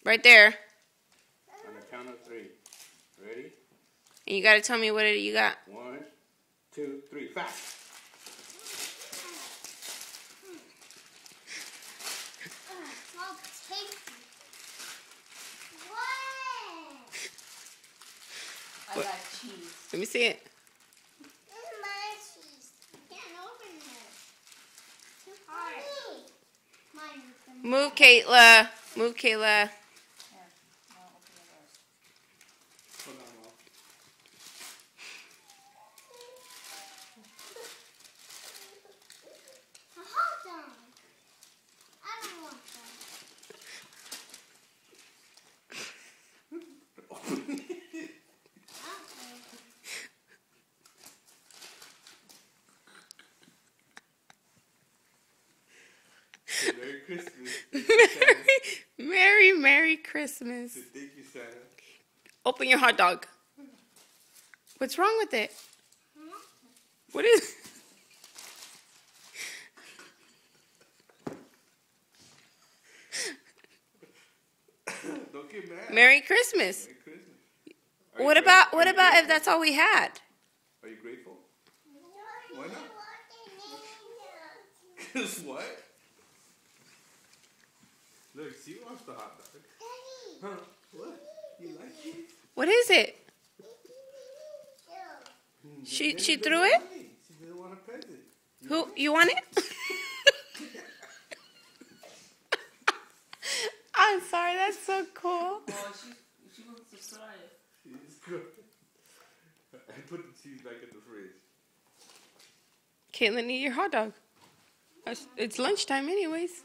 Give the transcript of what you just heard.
Right there. On the count of 3. Ready? And you gotta tell me what you got. 1, 2, 3, fast! I got cheese. Let me see it. This is my cheese. I can't open it. Too hard. Move, Kayla. Move, Kayla. Here, I'll open it first. Hold on, Mom. A hot dog. I don't want Merry Christmas. Merry Christmas. Thank you, Santa. Open your hot dog. What's wrong with it? What is... Don't get mad. Merry Christmas. Merry Christmas. What about if that's all we had? Are you grateful? Why not? Guess what? Look, she wants the hot dog. Huh? What? You like it? What is it? She threw it? She didn't want a present. Who, you want it? I'm sorry, that's so cool. Oh, she wants to try it. It's good. I put the cheese back in the fridge. Caitlin, eat your hot dog. It's lunchtime anyways.